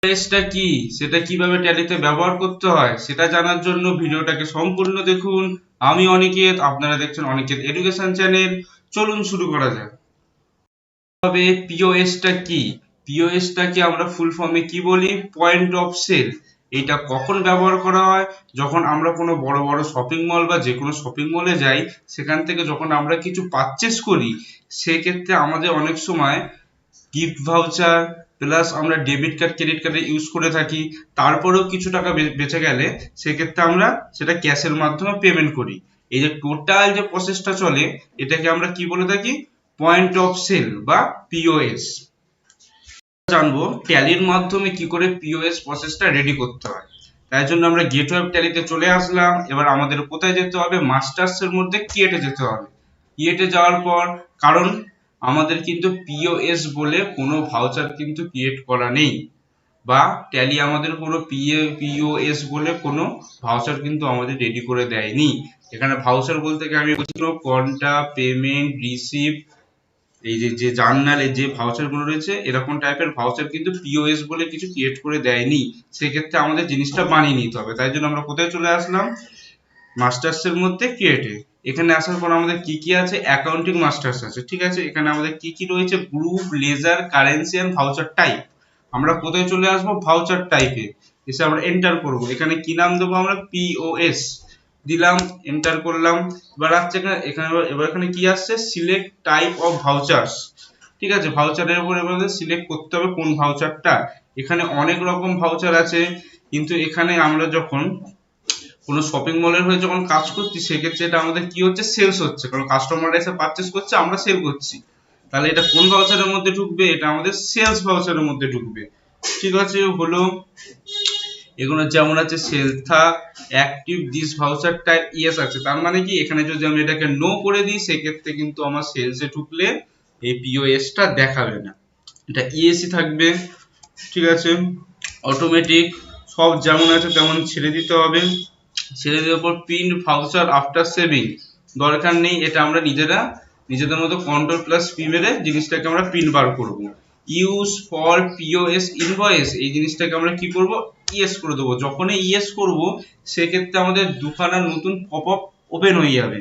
POSটা কি সেটা কিভাবে ট্যালিতে ব্যবহার করতে হয় সেটা জানার জন্য ভিডিওটাকে সম্পূর্ণ দেখুন। আমি অনিকেত, আপনারা দেখছেন অনিকেত এডুকেশন চ্যানেল। চলুন শুরু করা যাক। তবে POSটা কি? POSটাকে আমরা ফুল ফর্মে কি বলি? Point of sale. এটা কখন ব্যবহার করা হয়? যখন আমরা কোনো বড় বড় শপিং মল বা যে কোনো শপিং মলে যাই, সেখান থেকে যখন আমরা কিছু পারচেস করি, সেক্ষেত্রে আমাদের অনেক সময় গিফট ভাউচার প্লাস আমরা ডেবিট কার্ড ক্রেডিট কার্ডে ইউজ করে থাকি, তারপরেও কিছু টাকা বেঁচে গেলে সেক্ষেত্রে আমরা সেটা ক্যাশের মাধ্যমে পেমেন্ট করি। এই যে টোটাল যে প্রসেসটা চলে, এটাকে আমরা কি বলে থাকি? পয়েন্ট অফ সেল বা POS। জানবো ট্যালির মাধ্যমে কি করে POS প্রসেসটা রেডি করতে হয়। তাই জন্য আমরা গেটওয়ে ট্যালিতে চলে আসলাম। এবার আমাদের কোথায় যেতে হবে? মাস্টার্স এর মধ্যে ক্রিয়েটে যেতে হবে। ক্রিয়েটে যাওয়ার পর, কারণ আমাদের কিন্তু POS বলে কোনো ভাউচার কিন্তু ক্রিয়েট করা নেই, বা ট্যালি আমাদের কোনো POS বলে কোনো ভাউচার কিন্তু আমাদের রেডি করে দেয়নি। এখানে ভাউচার বলতে আমি বলছি কোনটা পেমেন্ট রিসিভ, এই যে জার্নালে যে ভাউচার গুলো রয়েছে, এরকম টাইপের ভাউচার কিন্তু POS বলে কিছু ক্রিয়েট করে দেয়নি। সেক্ষেত্রে আমাদের জিনিসটা বানিয়ে নিতে হবে। তাই জন্য আমরা কোথায় চলে আসলাম? মাস্টার্স এর মধ্যে ক্রিয়েটে। এখানে আসার পর আমাদের কি কি আছে? অ্যাকাউন্টিং মাস্টার্স আছে, ঠিক আছে। এখানে আমাদের কি কি রয়েছে? Group, ledger, currency and voucher type. আমরা কোথায় চলে আসবো? ভাউচার টাইপে। এসে আমরা এন্টার করব। এখানে কি নাম দেবো আমরা? POS দিলাম, এন্টার করলাম। এবার আসছে এখানে কি আসছে? সিলেক্ট টাইপ অফ ভাউচার্স, ঠিক আছে। ভাউচারের উপর এবার সিলেক্ট করতে হবে কোন ভাউচারটা। এখানে অনেক রকম ভাউচার আছে, কিন্তু এখানে আমরা যখন কোনো শপিং মলের হয়ে যখন কাজ করছি, সেক্ষেত্রে এটা আমাদের কি হচ্ছে? সেলস হচ্ছে, কারণ কাস্টমাররা এসে পারচেস করছে, আমরা সেল করছি। তাহলে এটা কোন ভাউচারের মধ্যে ঢুকবে? এটা আমাদের সেলস ভাউচারের মধ্যে ঢুকবে, ঠিক আছে। হলো এগুলো যেমন আছে সেলথা active this voucher type yes আছে, তার মানে কি এখানে যদি আমি এটাকে নো করে দিই, সেক্ষেত্রে কিন্তু আমার সেলসে ঢুকলে এই POSটা দেখাবে না, এটা ইএসই থাকবে, ঠিক আছে। অটোমেটিক সব যেমন আছে তেমন ছেড়ে দিতে হবে। ছেড়ে দেওয়ার পর প্রিন্ট ভাউচার আফটার সেভিং দরকার নেই, এটা আমরা নিজেদের মতো কন্ট্রোল প্লাস পি মেরে জিনিসটাকে আমরা প্রিন্ট বার করব। ইউজ ফর POS ইনভয়েস, এই জিনিসটাকে আমরা কি করব? ইয়েস করে দেবো। যখনই ইয়েস করব, সেক্ষেত্রে আমাদের দুখানা নতুন পপ আপ ওপেন হয়ে যাবে।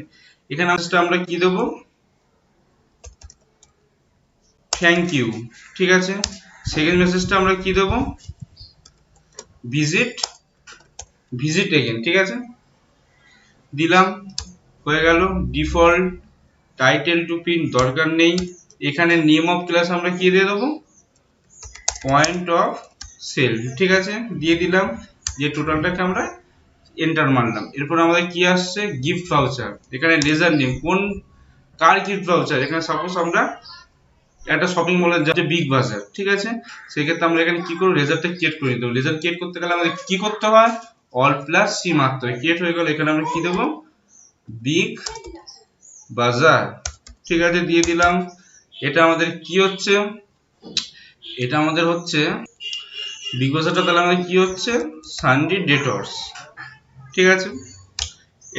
এখানে আমরা কি দেবো? থ্যাংক ইউ, ঠিক আছে। সেকেন্ড মেসেজটা আমরা কি দেবো? ভিজিট এগেন, ঠিক আছে, দিলাম, হয়ে গেল। ডিফল্ট টাইটেল টু প্রিন্ট দরকার নেই। এখানে নেম অফ ক্লাস আমরা কি দিয়ে দেবো? পয়েন্ট অফ সেল, ঠিক আছে, দিয়ে দিলাম। দিয়ে টোটালটাকে আমরা এন্টার মারলাম। এরপর আমাদের কি আসছে? Gift voucher. এখানে লেজার নেম, কার গিফট ভাউচার? এখানে সাপোজ আমরা একটা শপিং মলের যাচ্ছে বিগ বাজার, ঠিক আছে। সেক্ষেত্রে আমরা এখানে কি করবো? লেজারটা ক্রিয়েট করে দেবো। লেজার ক্রিয়েট করতে গেলে আমাদের কি করতে হয়? অল প্লাস সি মারতে হয়। ক্রিয়েট হয়ে গেল। এখানে আমরা কি দেবো? বিগ বাজার, ঠিক আছে, দিয়ে দিলাম। এটা আমাদের কি হচ্ছে? এটা আমাদের হচ্ছে বিগ বাজারটা, তাহলে আমাদের কি হচ্ছে? সানডে ডেটর্স, ঠিক আছে।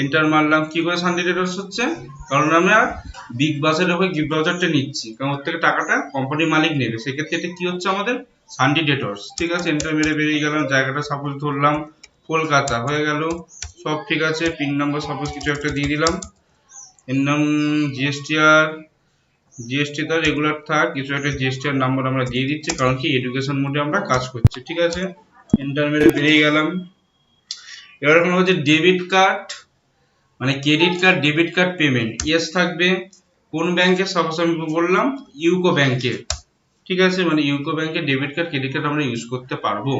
এন্টার মারলাম। কি করে সানডে ডেটর্স হচ্ছে? কারণ আমরা বিগ বাজারের হয়ে গিফট ভাউচারটা নিচ্ছি, কারণ ওর থেকে টাকাটা কোম্পানির মালিক নেবে। সেক্ষেত্রে এটা কি হচ্ছে? আমাদের সানডে ডেটর্স, ঠিক আছে। এন্টার মেরে বেরিয়ে গেলাম। জায়গাটা সাপোজ ধরলাম কলকাতা, হয়ে গেল। সব ঠিক আছে। পিন নাম্বার সাপোজ কিছু একটা দিয়ে দিলাম। এর নাম জিএসটি তো রেগুলার থাক, কিছু একটা জিএসটি এর নাম্বার আমরা দিয়ে দিচ্ছি, কারণ কি এডুকেশন মোডে আমরা কাজ করছি, ঠিক আছে। এন্টার মেরে বেরিয়ে গেলাম। এবার এখন হচ্ছে ডেবিট কার্ড মানে credit card debit card payment yes থাকবে। কোন ব্যাংকে? সাপোজ আমি বললাম ইউকো ব্যাংকে, ঠিক আছে, মানে ইউকো ব্যাংকে ডেবিট কার্ড ক্রেডিট কার্ড আমরা ইউজ করতে পারবো।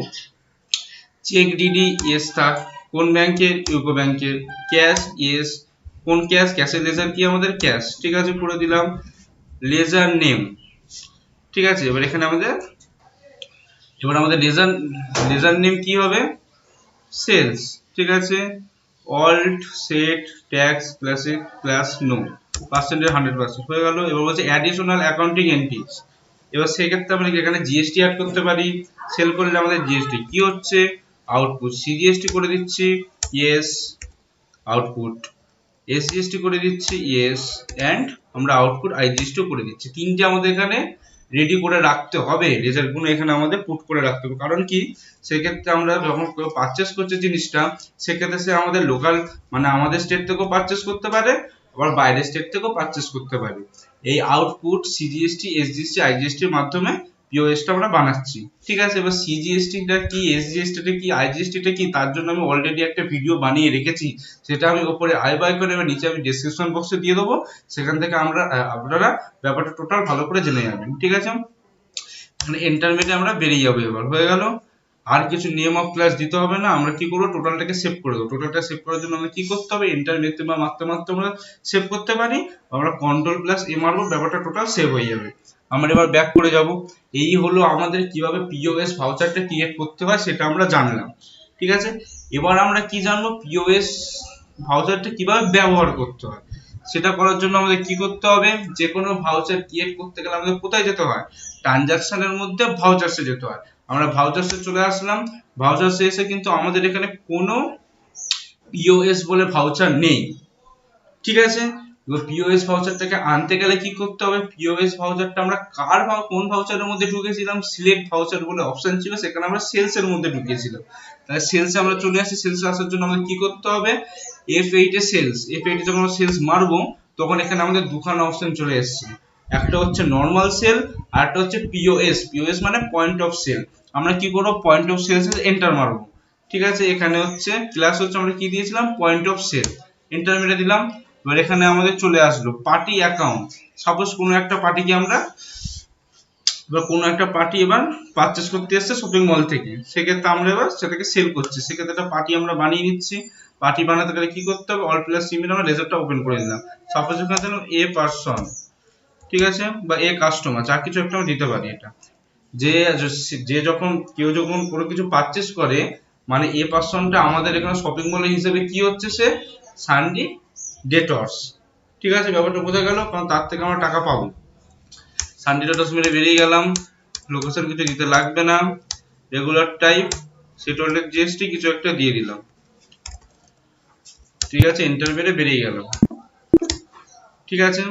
চেক ডিডি ইয়েস থাক। কোন ব্যাংকের? ইউকো ব্যাংকের। Cash yes. কোন ক্যাশ? ক্যাশের লেজার কি? আমাদের ক্যাশ, ঠিক আছে, করে দিলাম। লেজার নেম, ঠিক আছে। এবার আমাদের লেজার নেম কি হবে? সেলস, ঠিক আছে। Alt set tax classic class no percentage 100% হয়ে গেল। এবার বলছে অ্যাডিশনাল অ্যাকাউন্টিং এন্ট্রিজ। এবার সেক্ষেত্রে আমরা এখানে জিএসটি অ্যাড করতে পারি। সেল করলে আমাদের জিএসটি কি হচ্ছে? আউটপুট সিজিএসটি করে দিচ্ছি, ইয়েস। আউটপুট এসজিএসটি করে দিচ্ছি, ইয়েস। এন্ড আমরা আউটপুট আইজিএসটি করে দিচ্ছি। তিনটে আমাদের এখানে রেডি করে রাখতে হবে, রেজাল্টগুলো এখানে আমাদের পুট করে রাখতে হবে। কারণ কি, সেক্ষেত্রে আমরা যখন কেউ পারচেস করছে জিনিসটা, সেক্ষেত্রে সে আমাদের লোকাল মানে আমাদের স্টেট থেকেও পারচেস করতে পারে, আবার বাইরের স্টেট থেকেও পারচেস করতে পারে। এই আউটপুট সিজিএসটি, এসজিএসটি, আইজিএসটি এর মাধ্যমে পিওএস টা আমরা বানাচ্ছি। ঠিক আছে, এবার সিজিএসটি টা কি, এসজিএসটি টা কি, আইজিএসটি টা কি, তার জন্য আমি অলরেডি একটা ভিডিও বানিয়ে রেখেছি, সেটা আমি উপরে আই বাই করে এবার নিচে আমি ডেসক্রিপশন বক্সে দিয়ে দেবো, সেখান থেকে আপনারা ব্যাপারটা টোটাল ভালো করে জেনে যাবেন। ঠিক আছে, মানে ইন্টারমিডিয়েট আমরা বেরিয়ে যাবো, এবার হয়ে গেল। আর কিছু নেম অফ ক্লাস দিতে হবে না, আমরা কি করবো, টোটালটাকে সেভ করে দেবো। টোটালটা সেভ করার জন্য আমরা কি করতে হবে, ইন্টারমিডিয়েট বা মারতে মারতে আমরা সেভ করতে পারি, আমরা কন্ট্রোল প্লাস এ মারবো, ব্যাপারটা টোটাল সেভ হয়ে যাবে। আমরা এবার ব্যাক করে যাব। এই হলো আমাদের কিভাবে পিওএস ভাউচারটা ক্রিয়েট করতে হয় সেটা আমরা জানলাম। ঠিক আছে, এবার আমরা কি জানবো, পিওএস ভাউচারটা কিভাবে ব্যবহার করতে হয়। সেটা করার জন্য আমাদের কি করতে হবে, যে কোনো ভাউচার ক্রিয়েট করতে গেলে আমাদের কোথায় যেতে হয়, ট্রানজাকশনের মধ্যে ভাউচারসে যেতে হয়। আমরা ভাউচারসে চলে আসলাম, ভাউচারসে এসে কিন্তু আমাদের এখানে কোনো পিওএস বলে ভাউচার নেই। ঠিক আছে, এবার পিওএস ভাউচারটাকে আনতে গেলে কি করতে হবে, পিওএস ভাউচারটা আমরা কার বা কোন ভাউচারের মধ্যে ঢুকেছিলাম, সিলেক্ট ভাউচার বলে অপশন ছিল, সেখানে আমরা সেলস এর মধ্যে ঢুকিয়েছিলাম। তাহলে সেলসে আমরা চলে আসি, সেলসে আসার জন্য আমাদের কি করতে হবে, F8 এ সেলস, F8 এ যখন আমরা সেলস মারবো তখন এখানে আমাদের দুখানা অপশন চলে এসেছে, একটা হচ্ছে নরমাল সেল আর একটা হচ্ছে পিওএস। পিওএস মানে পয়েন্ট অফ সেল। আমরা কি করব, পয়েন্ট অফ সেলস এ এন্টার মারবো। ঠিক আছে, এখানে হচ্ছে ক্লাস হচ্ছে আমরা কি দিয়েছিলাম, পয়েন্ট অফ সেল, এন্টার মেরে দিলাম। এবার এখানে আমাদের চলে আসলো পার্টি অ্যাকাউন্ট। সাপোজ কোনো একটা পার্টিকে আমরা, এবার কোনো একটা পার্টি এবার পারচেস করতে এসেছে শপিং মল থেকে, সেক্ষেত্রে আমরা এবার সেটাকে সেল করছি, সেক্ষেত্রে একটা পার্টি আমরা বানিয়ে নিচ্ছি। পার্টি বানাতে গেলে কি করতে হবে, অল প্লাস সিমিল আমরা লেজারটা ওপেন করে দিলাম। সাপোজ এখানে দিলাম এ পারসন, ঠিক আছে, বা এ কাস্টমার, যা কিছু একটা আমরা দিতে পারি। এটা যে যে যখন কেউ যখন কোনো কিছু পারচেস করে, মানে এ পার্সনটা আমাদের এখানে শপিং মলের হিসেবে কি হচ্ছে, সে সানডি ডেটর্স। ঠিক আছে, ব্যাপারটা বোঝা গেল, কারণ তার থেকে আমরা টাকা পাবো। সানডি ডেটর্স মেরে বেরিয়ে গেলাম, লোকেশন কিছু দিতে লাগবে না, রেগুলার টাইপ সেটলের জিএসটি কিছু একটা দিয়ে দিলাম। ঠিক আছে, এন্টার মেরে বেরিয়ে গেল। ঠিক আছে,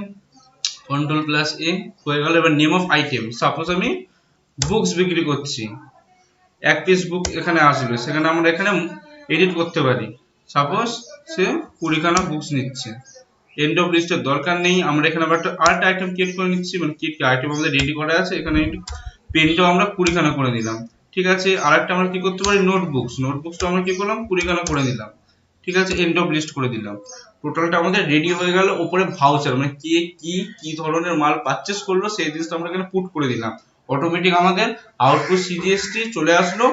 কন্ট্রোল প্লাস এ হয়ে গেল। এবার নেম অফ আইটেম, সাপোজ আমি বুকস বিক্রি করছি, এক পিস বুক এখানে আসবে, সেখানে আমরা এখানে এডিট করতে পারি। সাপোজ সে 20খানা বুকস নিচ্ছে, এন্ড অফ লিস্টের দরকার নেই। আমরা এখানে আবার আরেকটা আইটেম ক্রিয়েট করে নিচ্ছি, মানে কি আইটেম আমাদের রেডি করা আছে, এখানে পেনটাও আমরা 20খানা করে দিলাম। ঠিক আছে, আরেকটা আমরা কি করতে পারি, নোটবুকস, নোটবুকসটা আমরা কি করলাম, 20খানা করে দিলাম। ঠিক আছে, এন্ড অফ লিস্ট করে দিলাম। টোটালটা আমাদের রেডি হয়ে গেল। উপরে ভাউচার মানে কে কি কি ধরনের মাল পারচেস করলো সেই জিনিসটা আমরা এখানে পুট করে দিলাম। অটোমেটিক আমাদের আউটপুট সিজিএসটি চলে আসলো,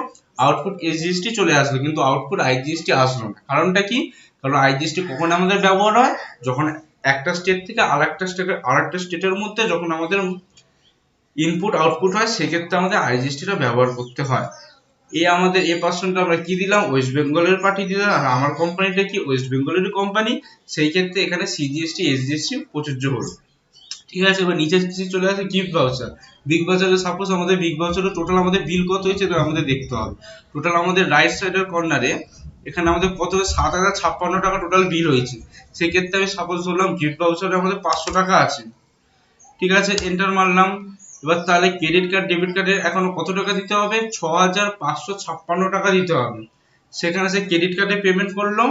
আউটপুট এসজিএসটি চলে আসলো, কিন্তু আউটপুট আইজিএসটি আসলো না। কারণটা কি, কারণ আইজিএসটি কখন আমাদের ব্যবহার হয়, যখন একটা স্টেট থেকে আরেকটা স্টেটের মধ্যে যখন আমাদের ইনপুট আউটপুট হয়, সেক্ষেত্রে আমাদের আইজিএসটিটা ব্যবহার করতে হয়। আমাদের এ পার্সনটা আমরা কি দিলাম, ওয়েস্ট বেঙ্গলের পার্টি দিলাম, আর আমার কোম্পানিটা কি ওয়েস্ট বেঙ্গলের কোম্পানি, সেই ক্ষেত্রে এখানে সিজিএসটি এসজিএসটি প্রযোজ্য হলো। ঠিক আছে, এবার নিচে চলে আসে গিফট ভাউচার। বিগ বাজারে সাপোজ আমাদের বিগ বাজারে টোটাল আমাদের বিল কত হয়েছে এটা আমাদের দেখতে হবে। টোটাল আমাদের রাইট সাইডের কর্নারে এখানে আমাদের কত, 7,056 টাকা টোটাল বিল হয়েছে। সেক্ষেত্রে আমি সাপোজ ধরলাম গিফট ভাউচারে আমাদের 500 টাকা আছে। ঠিক আছে, এন্টার মারলাম। এবার তাহলে ক্রেডিট কার্ড ডেবিট কার্ডের এখনো কত টাকা দিতে হবে, 6,556 টাকা দিতে হবে। সেখানে সে ক্রেডিট কার্ডে পেমেন্ট করলো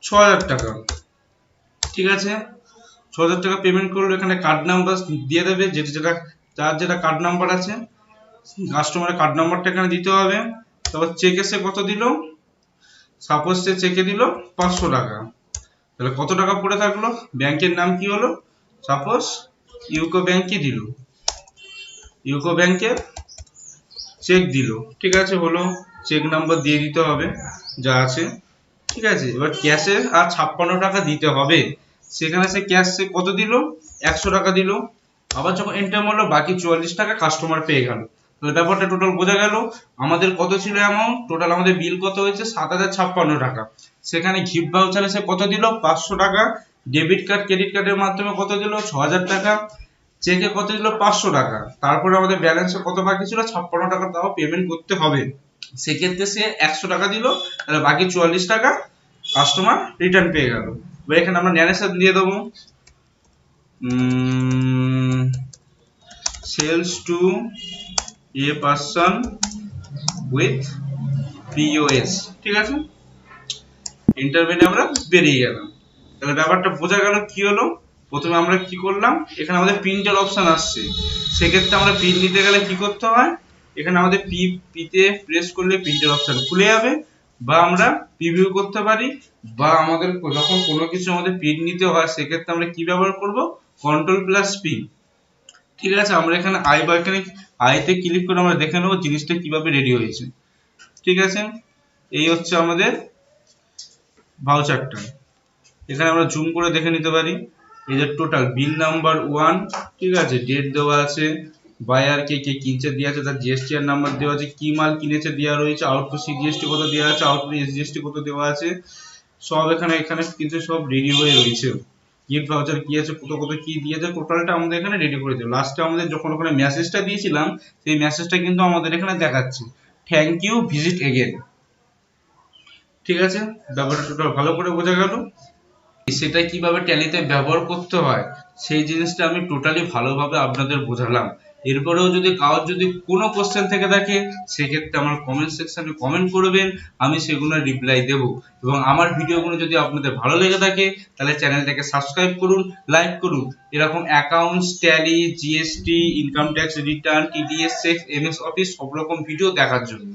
6,000 টাকা। ঠিক আছে, 6,000 টাকা পেমেন্ট করলো, এখানে কার্ড নাম্বার দিয়ে দেবে, যার যেটা কার্ড নাম্বার আছে কাস্টমারের কার্ড নাম্বারটা এখানে দিতে হবে। তারপর চেকে সে কত দিল, সাপোজ সে চেকে দিল 500 টাকা। তাহলে কত টাকা পড়ে থাকলো, ব্যাংকের নাম কি হলো, সাপোজ ইউকো ব্যাংকে দিল, ইউকো ব্যাংকে চেক দিল। ঠিক আছে, হলো, চেক নাম্বার দিয়ে দিতে হবে যা আছে। ঠিক আছে, এবার ক্যাশে আর 56 টাকা দিতে হবে, সেখানে সে ক্যাশ সে কত দিল, 100 টাকা দিল। আবার যখন এন্টার মারলো বাকি 44 টাকা কাস্টমার পেয়ে গেল। তাহলে ব্যাপারটা টোটাল বোঝা গেল। আমাদের কত ছিল অ্যামাউন্ট, টোটাল আমাদের বিল কত হয়েছে, 7,056 টাকা। সেখানে গিফট ভাউচারে সে কত দিল, 500 টাকা। ডেবিট কার্ড ক্রেডিট কার্ডের মাধ্যমে কত দিল, 6,000 টাকা। চেকে কত দিল, 500 টাকা। তারপরে আমাদের ব্যালেন্সে কত বাকি ছিল, 56 টাকা, তাও পেমেন্ট করতে হবে। সেক্ষেত্রে সে 100 টাকা দিল, তাহলে বাকি 44 টাকা কাস্টমার রিটার্ন পেয়ে গেল। এবার এখানে আমরা ন্যারেশন দিয়ে দেবো, sales to a person with POS. ঠিক আছে, ইন্টারভেলে আমরা বেরিয়ে গেলাম। তাহলে ব্যাপারটা বোঝা গেল কি হলো। প্রথমে আমরা কি করলাম, এখানে আমাদের প্রিন্টের অপশন আসছে, সেক্ষেত্রে আমরা প্রিন্ট নিতে গেলে কি করতে হয়, এখানে আমাদের পিতে প্রেস করলে প্রিন্টের অপশন খুলে যাবে, বা আমরা প্রিভিউ করতে পারি, বা আমাদের যখন কোনো কিছু আমাদের প্রিন্ট নিতে হয় সেক্ষেত্রে আমরা কি ব্যবহার করব, কন্ট্রোল প্লাস পি। ঠিক আছে, আমরা এখানে আই বা এখানে আইতে ক্লিক করে আমরা দেখে নেবো জিনিসটা কিভাবে রেডি হয়েছে। ঠিক আছে, এই হচ্ছে আমাদের ভাউচারটা। এখানে আমরা জুম করে দেখে নিতে পারি, এই যে টোটাল বিল নাম্বার 1, ঠিক আছে, ডেট দেওয়া আছে, বায়ার কে কে কিনছে দেওয়া আছে, তার জিএসটিআর নাম্বার দেওয়া আছে, কি মাল কিনেছে দেওয়া রয়েছে, আউটপুট সিজিএসটি কত দেওয়া আছে, আউটপুট এসজিএসটি কত দেওয়া আছে, সব এখানে কিন্তু সব রেডি হয়ে রয়েছে। গিফট ভাউচার কি আছে, কত কত কি দিয়েছে, টোটালটা আমাদের এখানে রেডি করে দেব। লাস্টে আমাদের যখন ওখানে মেসেজটা দিয়েছিলাম সেই মেসেজটা কিন্তু আমাদের এখানে দেখাচ্ছে, থ্যাংক ইউ, ভিজিট এগেন। ঠিক আছে, ব্যাপারটা টোটাল ভালো করে বোঝা গেল। সেটা কিভাবে ট্যালিতে ব্যবহার করতে হয় সেই জিনিসটা আমি টোটালি ভালোভাবে আপনাদের বোঝালাম। এরপরেও যদি কারোর যদি কোনো কোশ্চেন থেকে থাকে সেক্ষেত্রে আমার কমেন্ট সেকশনে কমেন্ট করবেন, আমি সেগুলো রিপ্লাই দেব। এবং আমার ভিডিওগুলো যদি আপনাদের ভালো লেগে থাকে তাহলে চ্যানেলটাকে সাবস্ক্রাইব করুন, লাইক করুন, এরকম accounts, tally, GST, income tax return, TDS, MS office সব রকম ভিডিও দেখার জন্য।